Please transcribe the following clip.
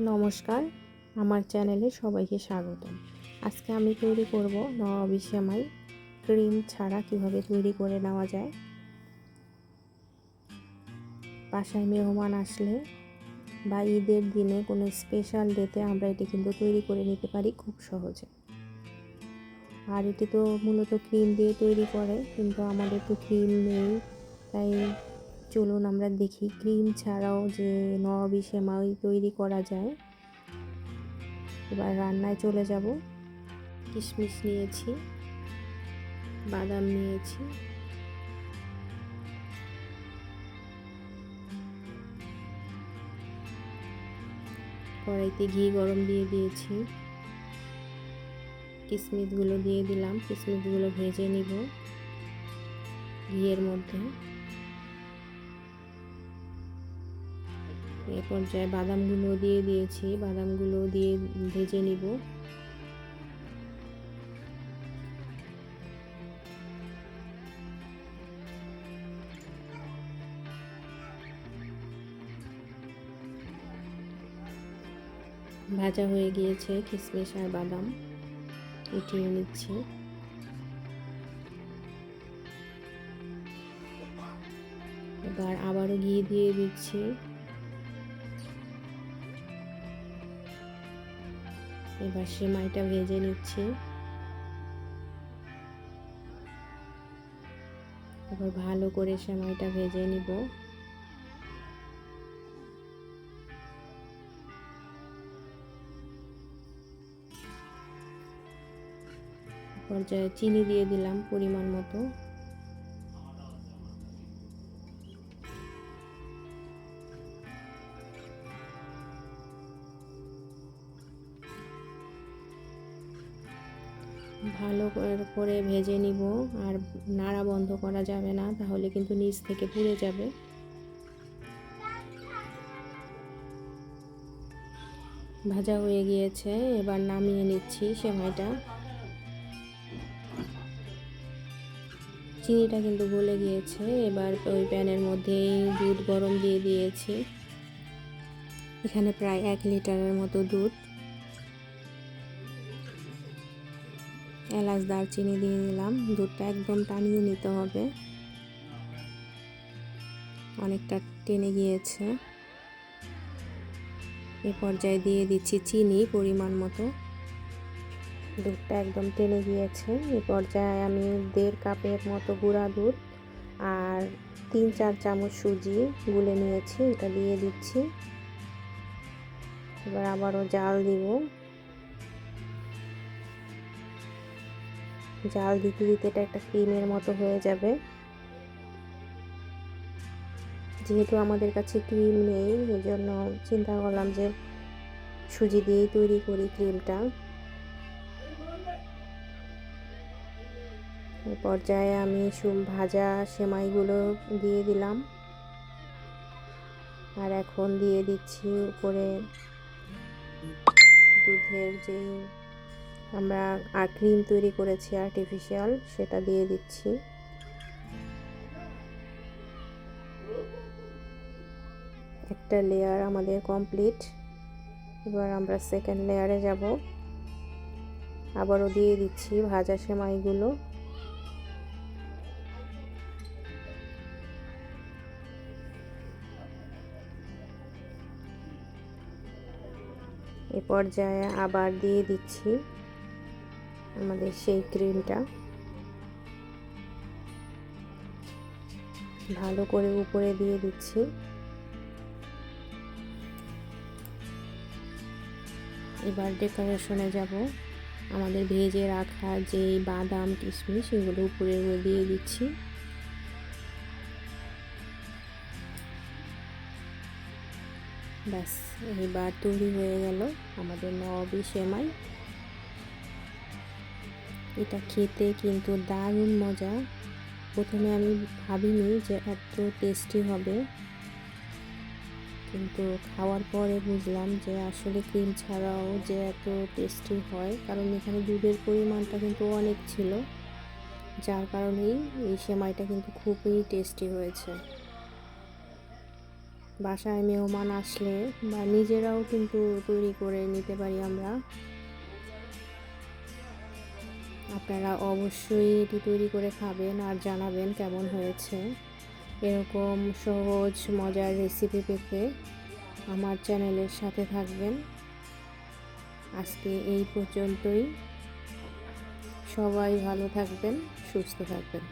নমস্কার, আমার চ্যানেলে সবাইকে স্বাগতম। আজকে আমি তৈরি করব নওয়াবি সেমাই। ক্রিম ছাড়া কিভাবে তৈরি করে নেওয়া যায়। বাসায় মেহমান আসলে বা ঈদের দিনে কোনো স্পেশাল ডেতে আমরা এটি কিন্তু তৈরি করে নিতে পারি খুব সহজে। আর এটি তো মূলত ক্রিম দিয়ে তৈরি করে, কিন্তু আমাদের তো ক্রিম নেই, তাই চলুন আমরা দেখি ক্রিম ছাড়াও যে নওয়াবি সেমাই তৈরি করা যায়। এবার রান্নায় চলে যাব। কিশমিশ নিয়েছি, বাদাম নিয়েছি, কড়াইতে ঘি গরম দিয়ে দিয়েছি, কিশমিশগুলো দিয়ে দিলাম। কিশমিশগুলো ভেজে নিব ঘিয়ের মধ্যে। এই পর্যায়ে বাদামগুলো দিয়ে দিয়েছি, বাদামগুলো দিয়ে ভেজে নিব। ভাজা হয়ে গিয়েছে কিশমিশ আর বাদাম, উঠিয়ে নিচ্ছি। এবার আবারও ঘি দিয়ে দিচ্ছি। এবার সেমাইটা ভেজে নিচ্ছি। এবার ভালো করে সেমাইটা ভেজে নিব। পর্যায়ে চিনি দিয়ে দিলাম পরিমাণ মতো। ভালো করে ভেজে নিব, আর নাড়া বন্ধ করা যাবে না, তাহলে কিন্তু নিচ থেকে পুড়ে যাবে। ভাজা হয়ে গিয়েছে, এবার নামিয়ে নিচ্ছি সেমাইটা। চিনিটা কিন্তু গলে গিয়েছে। এবার ওই প্যানের মধ্যে দুধ গরম দিয়ে দিয়েছি। এখানে প্রায় 1 লিটারের মতো দুধ। এলাচ দারচিনি দিয়ে দিলাম। দুধটা একদম টানিয়ে নিতে হবে, অনেকটা টেনে গিয়েছে। এ পর্যায়ে দিয়ে দিচ্ছি চিনি পরিমাণ মতো। দুধটা একদম টেনে গিয়েছে। এই পর্যায়ে আমি 1.5 কাপের মতো গুঁড়া দুধ আর 3-4 চামচ সুজি গুলে নিয়েছি, এটা দিয়ে দিচ্ছি। এবার আবারও জাল দিব। জাল দিতে দিতে এটা একটা ক্রিমের মতো হয়ে যাবে। যেহেতু আমাদের কাছে ক্রিম নেই, এই জন্য চিন্তা করলাম যে সুজি দিয়েই তৈরি করি ক্রিমটা। এই পর্যায়ে আমি ভাজা সেমাইগুলো দিয়ে দিলাম, আর এখন দিয়ে দিচ্ছি উপরে দুধের যে আমরা ক্রিম তৈরি করেছি আর্টিফিশিয়াল, সেটা দিয়ে দিচ্ছি। একটা লেয়ার আমাদের কমপ্লিট। এবার আমরা সেকেন্ড লেয়ারে যাব। আবারও দিয়ে দিচ্ছি ভাজা সেমাইগুলো। এ পর্যায়ে আবার দিয়ে দিচ্ছি আমাদের সেই ক্রিমটা। ভালো করে উপরে দিয়ে দিচ্ছি। এবার ডেকোরেশনে যাব। আমাদের ভেজে রাখা যে বাদাম কিশমিশ এগুলো উপরে দিয়ে দিচ্ছি। ব্যাস, এবার তৈরি হয়ে গেল আমাদের নওয়াবি সেমাই। এটা খেতে কিন্তু দারুণ মজা। প্রথমে আমি ভাবিনি যে এত টেস্টি হবে, কিন্তু খাওয়ার পরে বুঝলাম যে আসলে ক্রিম ছাড়াও যে এত টেস্টি হয়, কারণ এখানে দুধের পরিমাণটা কিন্তু অনেক ছিল, যার কারণেই এই সেমাইটা কিন্তু খুবই টেস্টি হয়েছে। বাসায় মেহমান আসলে বা নিজেরাও কিন্তু তৈরি করে নিতে পারি আমরা। আপনারা অবশ্যই এটি তৈরি করে খাবেন আর জানাবেন কেমন হয়েছে। এরকম সহজ মজার রেসিপি পেতে আমার চ্যানেলের সাথে থাকবেন। আজকে এই পর্যন্তই। সবাই ভালো থাকবেন, সুস্থ থাকবেন।